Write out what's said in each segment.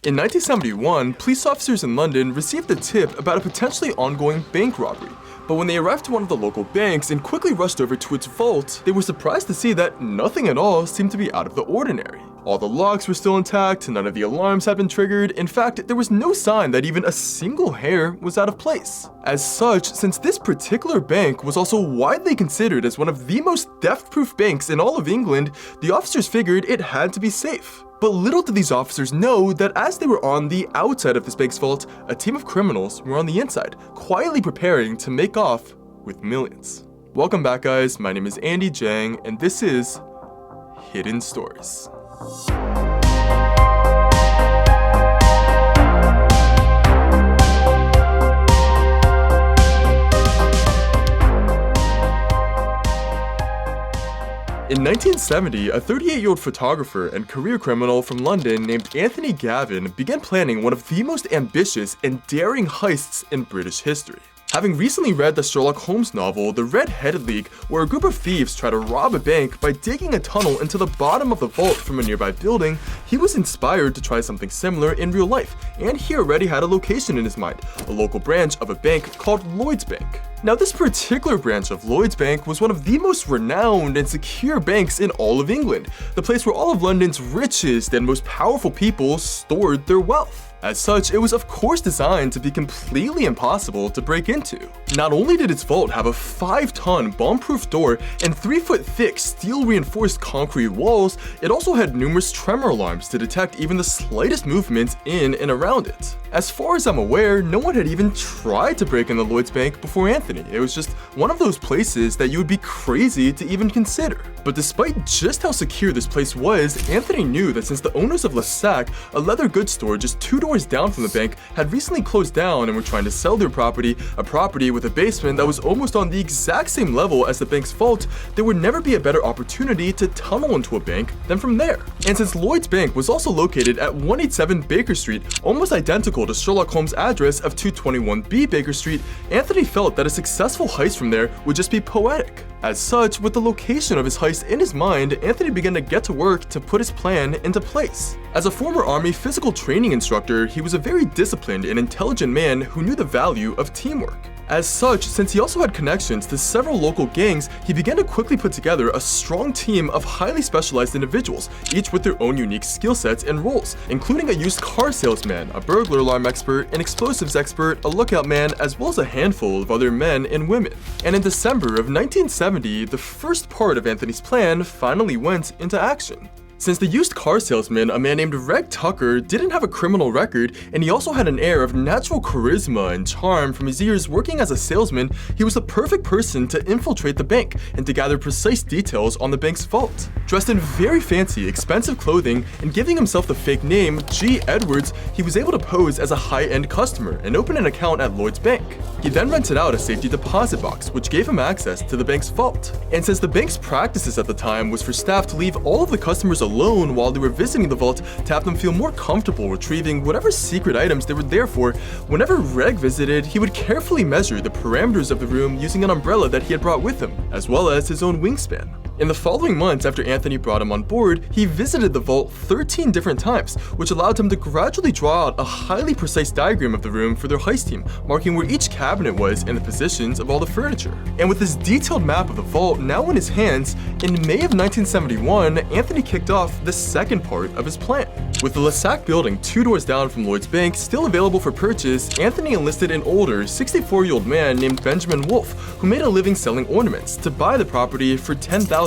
In 1971, police officers in London received a tip about a potentially ongoing bank robbery. But when they arrived to one of the local banks and quickly rushed over to its vault, they were surprised to see that nothing at all seemed to be out of the ordinary. All the locks were still intact, none of the alarms had been triggered. In fact, there was no sign that even a single hair was out of place. As such, since this particular bank was also widely considered as one of the most theft-proof banks in all of England, the officers figured it had to be safe. But little did these officers know that as they were on the outside of this bank's vault, a team of criminals were on the inside, quietly preparing to make off with millions. Welcome back, guys. My name is Andy Jang, and this is Hidden Stories. In 1970, a 38-year-old photographer and career criminal from London named Anthony Gavin began planning one of the most ambitious and daring heists in British history. Having recently read the Sherlock Holmes novel, The Red-Headed League, where a group of thieves try to rob a bank by digging a tunnel into the bottom of the vault from a nearby building, he was inspired to try something similar in real life, and he already had a location in his mind, a local branch of a bank called Lloyds Bank. Now, this particular branch of Lloyds Bank was one of the most renowned and secure banks in all of England, the place where all of London's richest and most powerful people stored their wealth. As such, it was of course designed to be completely impossible to break into. Not only did its vault have a 5-ton bomb-proof door and 3-foot-thick steel-reinforced concrete walls, it also had numerous tremor alarms to detect even the slightest movements in and around it. As far as I'm aware, no one had even tried to break in the Lloyds Bank before Anthony. It was just one of those places that you would be crazy to even consider. But despite just how secure this place was, Anthony knew that since the owners of Lesac, a leather goods store just 2 doors down from the bank, had recently closed down and were trying to sell their property, a property with a basement that was almost on the exact same level as the bank's vault, there would never be a better opportunity to tunnel into a bank than from there. And since Lloyds Bank was also located at 187 Baker Street, almost identical to Sherlock Holmes' address of 221B Baker Street, Anthony felt that a successful heist from there would just be poetic. As such, with the location of his heist in his mind, Anthony began to get to work to put his plan into place. As a former Army physical training instructor, he was a very disciplined and intelligent man who knew the value of teamwork. As such, since he also had connections to several local gangs, he began to quickly put together a strong team of highly specialized individuals, each with their own unique skill sets and roles, including a used car salesman, a burglar alarm expert, an explosives expert, a lookout man, as well as a handful of other men and women. And in December of 1970, the first part of Anthony's plan finally went into action. Since the used car salesman, a man named Reg Tucker, didn't have a criminal record, and he also had an air of natural charisma and charm from his years working as a salesman, he was the perfect person to infiltrate the bank and to gather precise details on the bank's vault. Dressed in very fancy, expensive clothing and giving himself the fake name G. Edwards, he was able to pose as a high-end customer and open an account at Lloyds Bank. He then rented out a safety deposit box, which gave him access to the bank's vault. And since the bank's practices at the time was for staff to leave all of the customers alone while they were visiting the vault to have them feel more comfortable retrieving whatever secret items they were there for, whenever Reg visited, he would carefully measure the parameters of the room using an umbrella that he had brought with him, as well as his own wingspan. In the following months after Anthony brought him on board, he visited the vault 13 different times, which allowed him to gradually draw out a highly precise diagram of the room for their heist team, marking where each cabinet was and the positions of all the furniture. And with this detailed map of the vault now in his hands, in May of 1971, Anthony kicked off the second part of his plan. With the Lesac building 2 doors down from Lloyds Bank still available for purchase, Anthony enlisted an older 64-year-old man named Benjamin Wolfe, who made a living selling ornaments, to buy the property for £10,000.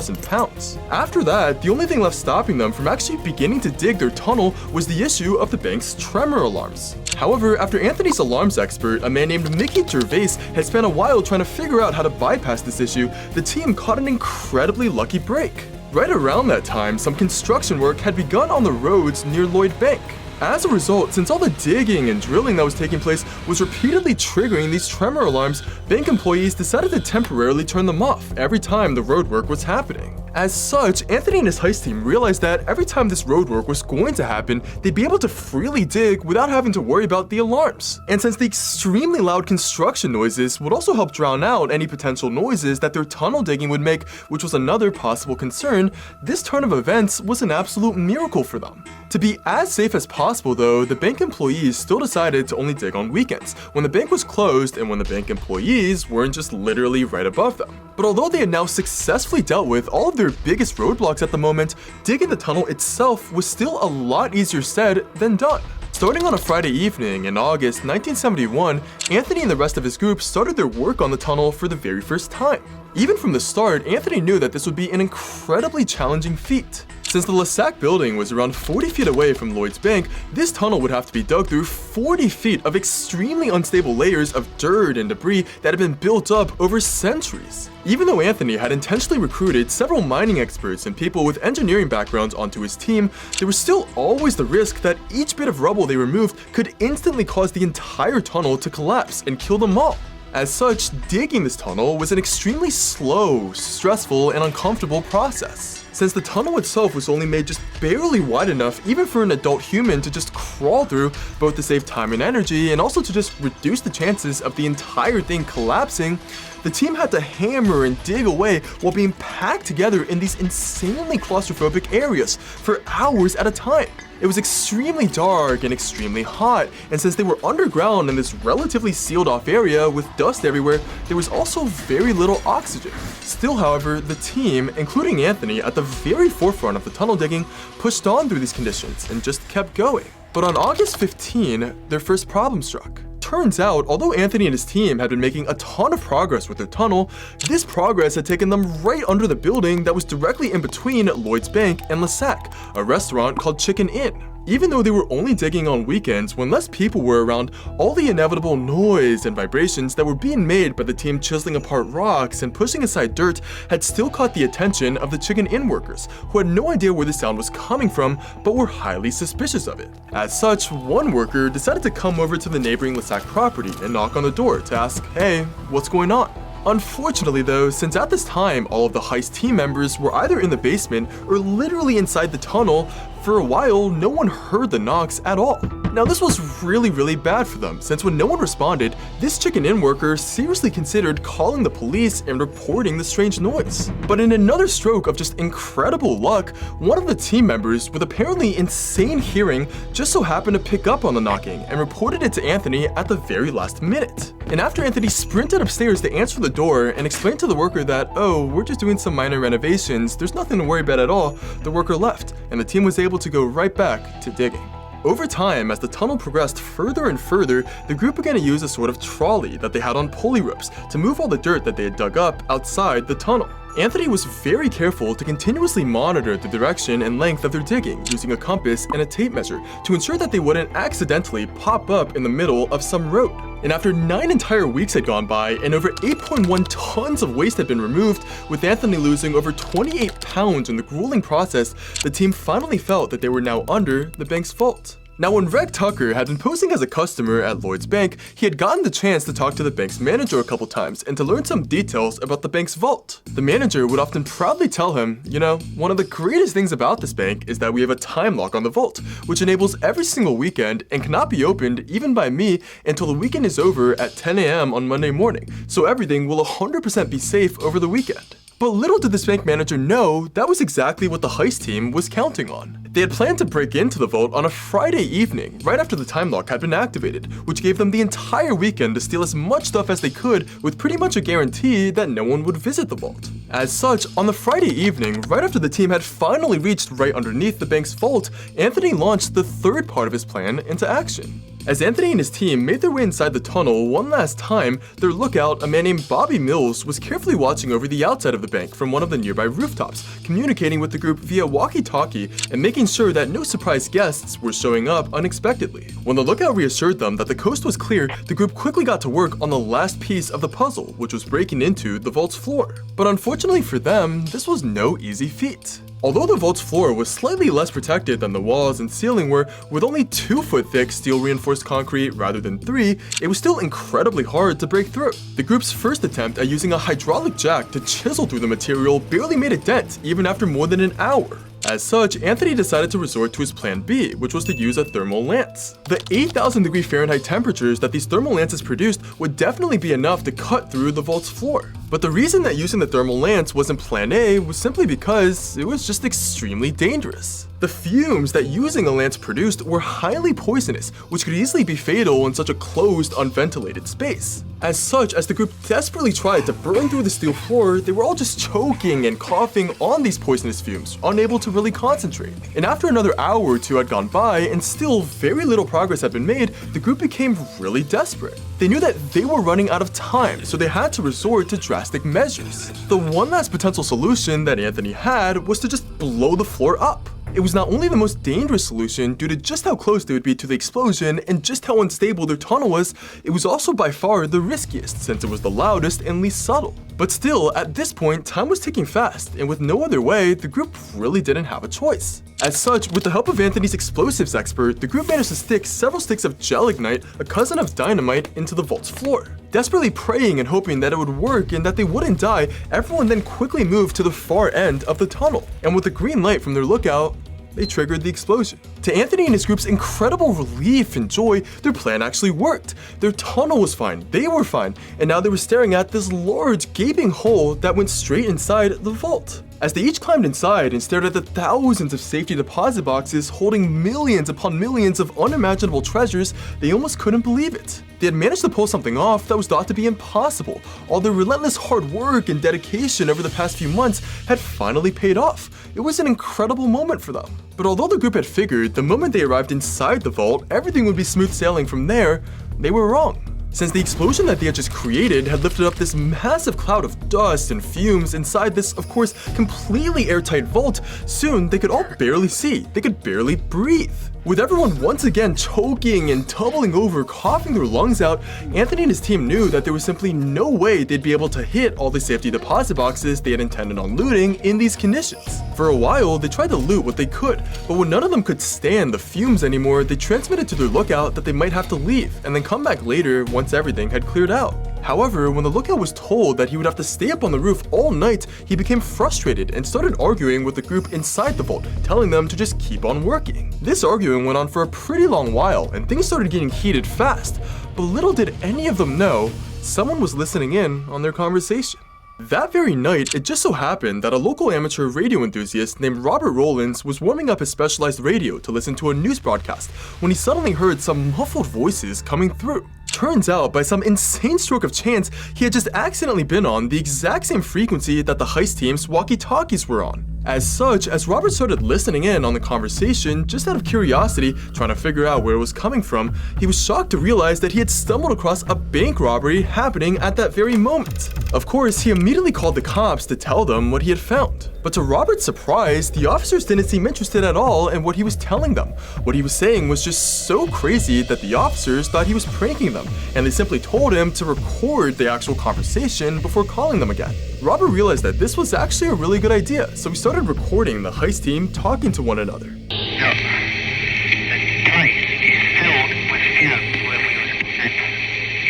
After that, the only thing left stopping them from actually beginning to dig their tunnel was the issue of the bank's tremor alarms. However, after Anthony's alarms expert, a man named Mickey Gervais, had spent a while trying to figure out how to bypass this issue, the team caught an incredibly lucky break. Right around that time, some construction work had begun on the roads near Lloyds Bank. As a result, since all the digging and drilling that was taking place was repeatedly triggering these tremor alarms, bank employees decided to temporarily turn them off every time the road work was happening. As such, Anthony and his heist team realized that every time this roadwork was going to happen, they'd be able to freely dig without having to worry about the alarms. And since the extremely loud construction noises would also help drown out any potential noises that their tunnel digging would make, which was another possible concern, this turn of events was an absolute miracle for them. To be as safe as possible though, the bank employees still decided to only dig on weekends, when the bank was closed and when the bank employees weren't just literally right above them. But although they had now successfully dealt with all of their biggest roadblocks at the moment, digging the tunnel itself was still a lot easier said than done. Starting on a Friday evening in August 1971, Anthony and the rest of his group started their work on the tunnel for the very first time. Even from the start, Anthony knew that this would be an incredibly challenging feat. Since the Lassac building was around 40 feet away from Lloyd's Bank, this tunnel would have to be dug through 40 feet of extremely unstable layers of dirt and debris that had been built up over centuries. Even though Anthony had intentionally recruited several mining experts and people with engineering backgrounds onto his team, there was still always the risk that each bit of rubble they removed could instantly cause the entire tunnel to collapse and kill them all. As such, digging this tunnel was an extremely slow, stressful, and uncomfortable process. Since the tunnel itself was only made just barely wide enough even for an adult human to just crawl through, both to save time and energy and also to just reduce the chances of the entire thing collapsing, the team had to hammer and dig away while being packed together in these insanely claustrophobic areas for hours at a time. It was extremely dark and extremely hot, and since they were underground in this relatively sealed off area with dust everywhere, there was also very little oxygen. Still, however, the team, including Anthony at the very forefront of the tunnel digging, pushed on through these conditions and just kept going. But on August 15, their first problem struck. Turns out, although Anthony and his team had been making a ton of progress with their tunnel, this progress had taken them right under the building that was directly in between Lloyd's Bank and Lassac, a restaurant called Chicken Inn. Even though they were only digging on weekends when less people were around, all the inevitable noise and vibrations that were being made by the team chiseling apart rocks and pushing aside dirt had still caught the attention of the Chicken Inn workers, who had no idea where the sound was coming from but were highly suspicious of it. As such, one worker decided to come over to the neighboring Lassac property and knock on the door to ask, "Hey, what's going on?" Unfortunately though, since at this time all of the Heist team members were either in the basement or literally inside the tunnel, for a while no one heard the knocks at all. Now this was really bad for them, since when no one responded, this Chicken Inn worker seriously considered calling the police and reporting the strange noise. But in another stroke of just incredible luck, one of the team members with apparently insane hearing just so happened to pick up on the knocking and reported it to Anthony at the very last minute. And after Anthony sprinted upstairs to answer the door and explained to the worker that, "Oh, we're just doing some minor renovations, there's nothing to worry about at all," the worker left, and the team was able to go right back to digging. Over time, as the tunnel progressed further and further, the group began to use a sort of trolley that they had on pulley ropes to move all the dirt that they had dug up outside the tunnel. Anthony was very careful to continuously monitor the direction and length of their digging using a compass and a tape measure to ensure that they wouldn't accidentally pop up in the middle of some road. And after 9 entire weeks had gone by and over 8.1 tons of waste had been removed, with Anthony losing over 28 pounds in the grueling process, the team finally felt that they were now under the bank's vault. Now, when Reg Tucker had been posing as a customer at Lloyd's Bank, he had gotten the chance to talk to the bank's manager a couple times and to learn some details about the bank's vault. The manager would often proudly tell him, "You know, one of the greatest things about this bank is that we have a time lock on the vault, which enables every single weekend and cannot be opened even by me until the weekend is over at 10 a.m. on Monday morning, so everything will 100% be safe over the weekend." But little did this bank manager know that was exactly what the Heist team was counting on. They had planned to break into the vault on a Friday evening, right after the time lock had been activated, which gave them the entire weekend to steal as much stuff as they could with pretty much a guarantee that no one would visit the vault. As such, on the Friday evening, right after the team had finally reached right underneath the bank's vault, Anthony launched the third part of his plan into action. As Anthony and his team made their way inside the tunnel one last time, their lookout, a man named Bobby Mills, was carefully watching over the outside of the bank from one of the nearby rooftops, communicating with the group via walkie-talkie and making sure that no surprise guests were showing up unexpectedly. When the lookout reassured them that the coast was clear, the group quickly got to work on the last piece of the puzzle, which was breaking into the vault's floor. But unfortunately for them, this was no easy feat. Although the vault's floor was slightly less protected than the walls and ceiling were, with only 2-foot thick steel reinforced concrete rather than 3, it was still incredibly hard to break through. The group's first attempt at using a hydraulic jack to chisel through the material barely made a dent, even after more than an hour. As such, Anthony decided to resort to his plan B, which was to use a thermal lance. The 8,000 degree Fahrenheit temperatures that these thermal lances produced would definitely be enough to cut through the vault's floor. But the reason that using the thermal lance wasn't plan A was simply because it was just extremely dangerous. The fumes that using a lance produced were highly poisonous, which could easily be fatal in such a closed, unventilated space. As such, as the group desperately tried to burn through the steel floor, they were all just choking and coughing on these poisonous fumes, unable to really concentrate. And after another hour or two had gone by and still very little progress had been made, the group became really desperate. They knew that they were running out of time, so they had to resort to drastic measures. The one last potential solution that Anthony had was to just blow the floor up. It was not only the most dangerous solution due to just how close they would be to the explosion and just how unstable their tunnel was, it was also by far the riskiest since it was the loudest and least subtle. But still, at this point, time was ticking fast, and with no other way, the group really didn't have a choice. As such, with the help of Anthony's explosives expert, the group managed to stick several sticks of gelignite, a cousin of dynamite, into the vault's floor. Desperately praying and hoping that it would work and that they wouldn't die, everyone then quickly moved to the far end of the tunnel. And with the green light from their lookout, they triggered the explosion. To Anthony and his group's incredible relief and joy, their plan actually worked. Their tunnel was fine, they were fine, and now they were staring at this large, gaping hole that went straight inside the vault. As they each climbed inside and stared at the thousands of safety deposit boxes holding millions upon millions of unimaginable treasures, they almost couldn't believe it. They had managed to pull something off that was thought to be impossible. All their relentless hard work and dedication over the past few months had finally paid off. It was an incredible moment for them. But although the group had figured the moment they arrived inside the vault, everything would be smooth sailing from there, they were wrong. Since the explosion that they had just created had lifted up this massive cloud of dust and fumes inside this, of course, completely airtight vault, soon they could all barely see, they could barely breathe. With everyone once again choking and tumbling over, coughing their lungs out, Anthony and his team knew that there was simply no way they'd be able to hit all the safety deposit boxes they had intended on looting in these conditions. For a while, they tried to loot what they could, but when none of them could stand the fumes anymore, they transmitted to their lookout that they might have to leave and then come back later once everything had cleared out. However, when the lookout was told that he would have to stay up on the roof all night, he became frustrated and started arguing with the group inside the vault, telling them to just keep on working. This arguing went on for a pretty long while, and things started getting heated fast, but little did any of them know, someone was listening in on their conversation. That very night, it just so happened that a local amateur radio enthusiast named Robert Rollins was warming up his specialized radio to listen to a news broadcast when he suddenly heard some muffled voices coming through. Turns out, by some insane stroke of chance, he had just accidentally been on the exact same frequency that the Heist team's walkie-talkies were on. As such, as Robert started listening in on the conversation, just out of curiosity, trying to figure out where it was coming from, he was shocked to realize that he had stumbled across a bank robbery happening at that very moment. Of course, he immediately called the cops to tell them what he had found. But to Robert's surprise, the officers didn't seem interested at all in what he was telling them. What he was saying was just so crazy that the officers thought he was pranking them, and they simply told him to record the actual conversation before calling them again. Robert realized that this was actually a really good idea, so he started recording the Heist team talking to one another. Look, the place is filled with fumes where we were, and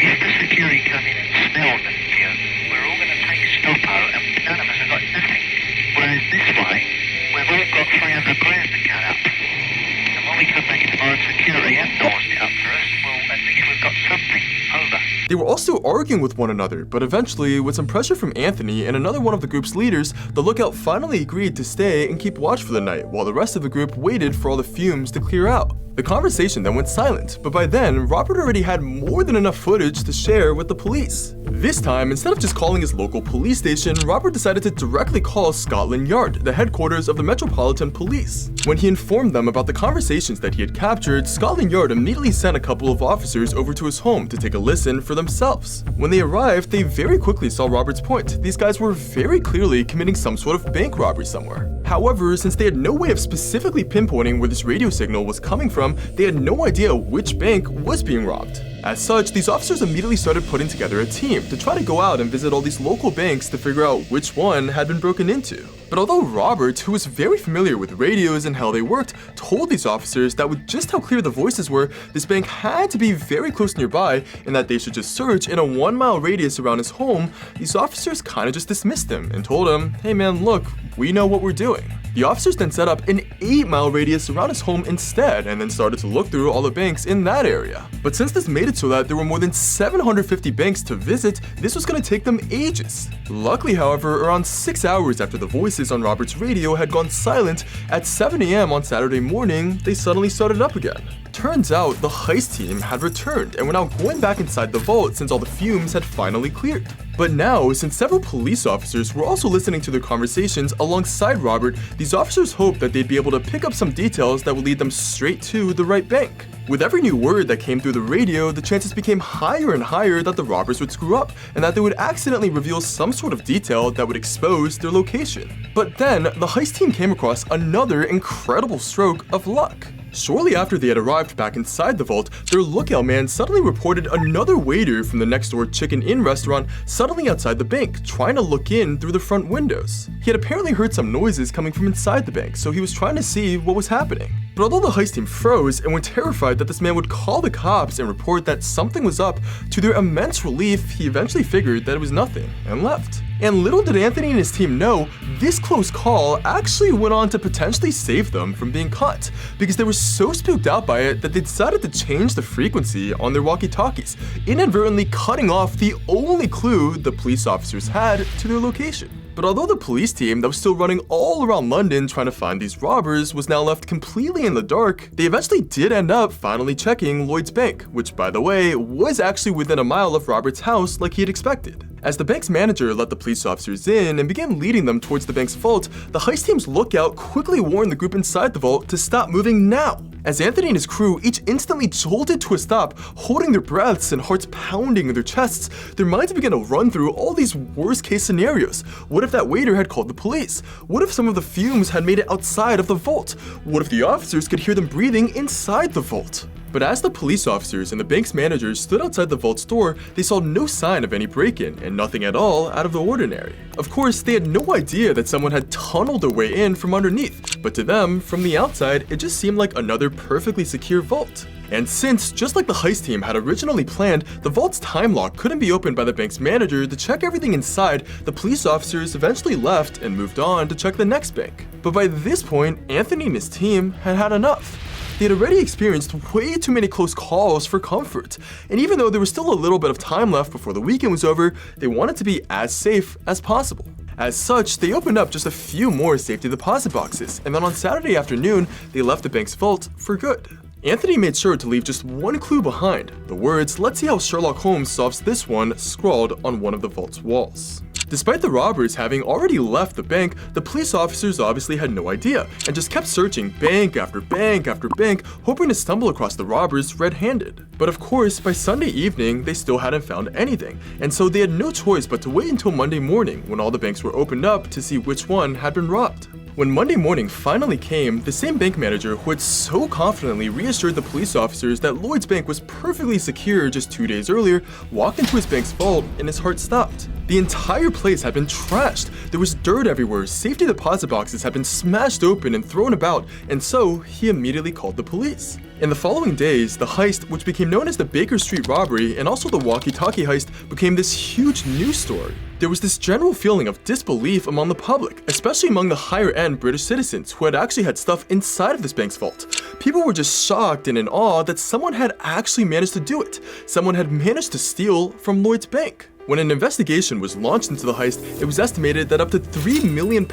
if the security come in and smell the fumes, we're all going to take stoppo and none of us have got nothing. Whereas this way, we've all got 300 grand to cut up. And when we come back tomorrow and security have doors it up for us, well, at least we've got something. Over. They were all still arguing with one another, but eventually, with some pressure from Anthony and another one of the group's leaders, the lookout finally agreed to stay and keep watch for the night, while the rest of the group waited for all the fumes to clear out. The conversation then went silent, but by then, Robert already had more than enough footage to share with the police. This time, instead of just calling his local police station, Robert decided to directly call Scotland Yard, the headquarters of the Metropolitan Police. When he informed them about the conversations that he had captured, Scotland Yard immediately sent a couple of officers over to his home to take a listen for themselves. When they arrived, they very quickly saw Robert's point. These guys were very clearly committing some sort of bank robbery somewhere. However, since they had no way of specifically pinpointing where this radio signal was coming from, they had no idea which bank was being robbed. As such, these officers immediately started putting together a team to try to go out and visit all these local banks to figure out which one had been broken into. But although Robert, who was very familiar with radios and how they worked, told these officers that with just how clear the voices were, this bank had to be very close nearby and that they should just search in a 1-mile radius around his home, these officers kinda just dismissed him and told him, hey man, look, we know what we're doing. The officers then set up an 8-mile radius around his home instead and then started to look through all the banks in that area. But since this made it so that there were more than 750 banks to visit, this was going to take them ages. Luckily, however, around 6 hours after the voices on Robert's radio had gone silent, at 7 a.m. on Saturday morning, they suddenly started up again. Turns out, the heist team had returned and were now going back inside the vault since all the fumes had finally cleared. But now, since several police officers were also listening to their conversations alongside Robert, these officers hoped that they'd be able to pick up some details that would lead them straight to the right bank. With every new word that came through the radio, the chances became higher and higher that the robbers would screw up and that they would accidentally reveal some sort of detail that would expose their location. But then, the heist team came across another incredible stroke of luck. Shortly after they had arrived back inside the vault, their lookout man suddenly reported another waiter from the next door Chicken Inn restaurant suddenly outside the bank, trying to look in through the front windows. He had apparently heard some noises coming from inside the bank, so he was trying to see what was happening. But although the heist team froze and were terrified that this man would call the cops and report that something was up, to their immense relief, he eventually figured that it was nothing and left. And little did Anthony and his team know, this close call actually went on to potentially save them from being caught, because they were so spooked out by it that they decided to change the frequency on their walkie-talkies, inadvertently cutting off the only clue the police officers had to their location. But although the police team that was still running all around London trying to find these robbers was now left completely in the dark, they eventually did end up finally checking Lloyd's bank, which by the way, was actually within a mile of Robert's house like he had expected. As the bank's manager let the police officers in and began leading them towards the bank's vault, the heist team's lookout quickly warned the group inside the vault to stop moving now. As Anthony and his crew each instantly jolted to a stop, holding their breaths and hearts pounding in their chests, their minds began to run through all these worst-case scenarios. What if that waiter had called the police? What if some of the fumes had made it outside of the vault? What if the officers could hear them breathing inside the vault? But as the police officers and the bank's managers stood outside the vault's door, they saw no sign of any break-in and nothing at all out of the ordinary. Of course, they had no idea that someone had tunneled their way in from underneath, but to them, from the outside, it just seemed like another perfectly secure vault. And since, just like the heist team had originally planned, the vault's time lock couldn't be opened by the bank's manager to check everything inside, the police officers eventually left and moved on to check the next bank. But by this point, Anthony and his team had had enough. They had already experienced way too many close calls for comfort, and even though there was still a little bit of time left before the weekend was over, they wanted to be as safe as possible. As such, they opened up just a few more safety deposit boxes, and then on Saturday afternoon, they left the bank's vault for good. Anthony made sure to leave just one clue behind, the words, "Let's see how Sherlock Holmes solves this one," scrawled on one of the vault's walls. Despite the robbers having already left the bank, the police officers obviously had no idea and just kept searching bank after bank after bank, hoping to stumble across the robbers red-handed. But of course, by Sunday evening, they still hadn't found anything, and so they had no choice but to wait until Monday morning when all the banks were opened up to see which one had been robbed. When Monday morning finally came, the same bank manager who had so confidently reassured the police officers that Lloyd's bank was perfectly secure just 2 days earlier walked into his bank's vault and his heart stopped. The entire place had been trashed. There was dirt everywhere, safety deposit boxes had been smashed open and thrown about, and so he immediately called the police. In the following days, the heist, which became known as the Baker Street robbery and also the walkie-talkie heist, became this huge news story. There was this general feeling of disbelief among the public, especially among the higher-end British citizens who had actually had stuff inside of this bank's vault. People were just shocked and in awe that someone had actually managed to do it. Someone had managed to steal from Lloyd's bank. When an investigation was launched into the heist, it was estimated that up to £3 million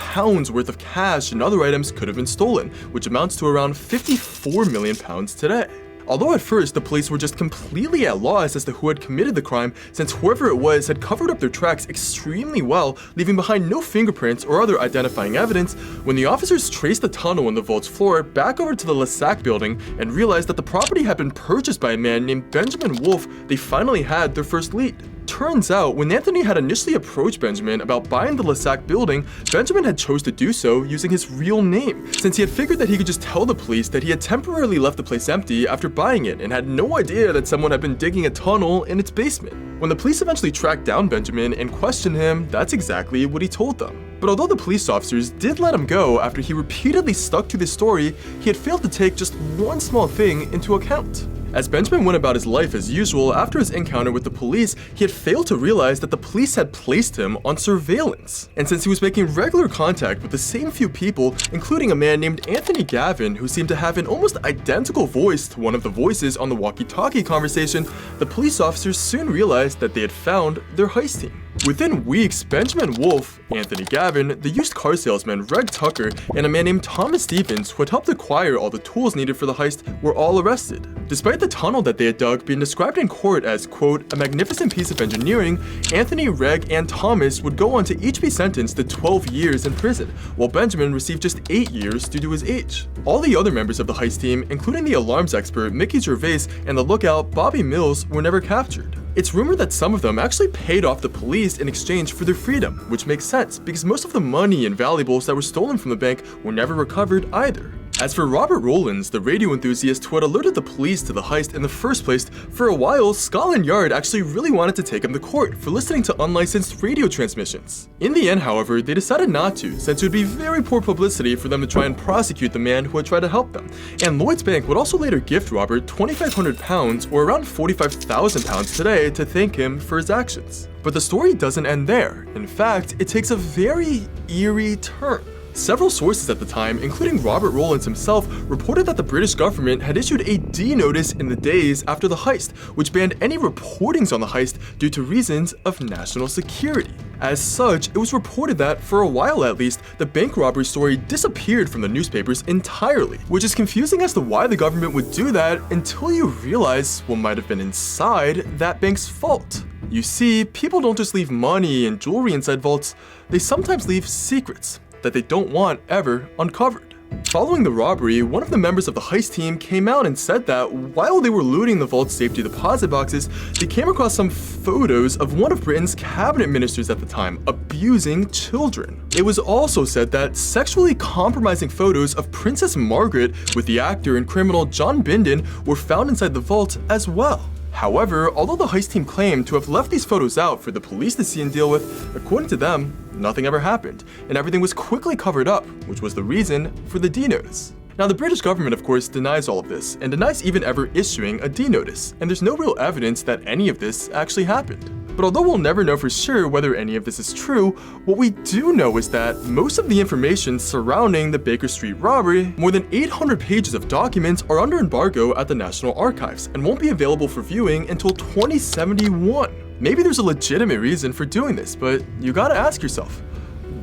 worth of cash and other items could have been stolen, which amounts to around £54 million today. Although at first the police were just completely at loss as to who had committed the crime, since whoever it was had covered up their tracks extremely well, leaving behind no fingerprints or other identifying evidence, when the officers traced the tunnel in the vault's floor back over to the Lesac building and realized that the property had been purchased by a man named Benjamin Wolfe, they finally had their first lead. Turns out, when Anthony had initially approached Benjamin about buying the Lassac building, Benjamin had chose to do so using his real name, since he had figured that he could just tell the police that he had temporarily left the place empty after buying it and had no idea that someone had been digging a tunnel in its basement. When the police eventually tracked down Benjamin and questioned him, that's exactly what he told them. But although the police officers did let him go after he repeatedly stuck to this story, he had failed to take just one small thing into account. As Benjamin went about his life as usual after his encounter with the police, he had failed to realize that the police had placed him on surveillance. And since he was making regular contact with the same few people, including a man named Anthony Gavin, who seemed to have an almost identical voice to one of the voices on the walkie-talkie conversation, the police officers soon realized that they had found their heist team. Within weeks, Benjamin Wolf, Anthony Gavin, the used car salesman Reg Tucker, and a man named Thomas Stevens, who had helped acquire all the tools needed for the heist, were all arrested. Despite the tunnel that they had dug being described in court as, quote, a magnificent piece of engineering, Anthony, Reg, and Thomas would go on to each be sentenced to 12 years in prison, while Benjamin received just 8 years due to his age. All the other members of the heist team, including the alarms expert Mickey Gervais and the lookout Bobby Mills, were never captured. It's rumored that some of them actually paid off the police in exchange for their freedom, which makes sense because most of the money and valuables that were stolen from the bank were never recovered either. As for Robert Rowlands, the radio enthusiast who had alerted the police to the heist in the first place, for a while, Scotland Yard actually really wanted to take him to court for listening to unlicensed radio transmissions. In the end, however, they decided not to, since it would be very poor publicity for them to try and prosecute the man who had tried to help them. And Lloyd's Bank would also later gift Robert £2,500, or around £45,000 today, to thank him for his actions. But the story doesn't end there. In fact, it takes a very eerie turn. Several sources at the time, including Robert Rowlands himself, reported that the British government had issued a D notice in the days after the heist, which banned any reportings on the heist due to reasons of national security. As such, it was reported that, for a while at least, the bank robbery story disappeared from the newspapers entirely, which is confusing as to why the government would do that until you realize what might have been inside that bank's vault. You see, people don't just leave money and jewelry inside vaults, they sometimes leave secrets that they don't want ever uncovered. Following the robbery, one of the members of the heist team came out and said that while they were looting the vault's safety deposit boxes, they came across some photos of one of Britain's cabinet ministers at the time abusing children. It was also said that sexually compromising photos of Princess Margaret with the actor and criminal John Bindon were found inside the vault as well. However, although the heist team claimed to have left these photos out for the police to see and deal with, according to them, nothing ever happened, and everything was quickly covered up, which was the reason for the D notice. Now, the British government, of course, denies all of this, and denies even ever issuing a D notice, and there's no real evidence that any of this actually happened. But although we'll never know for sure whether any of this is true, what we do know is that most of the information surrounding the Baker Street robbery, more than 800 pages of documents, are under embargo at the National Archives and won't be available for viewing until 2071. Maybe there's a legitimate reason for doing this, but you gotta ask yourself,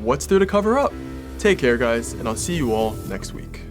what's there to cover up? Take care, guys, and I'll see you all next week.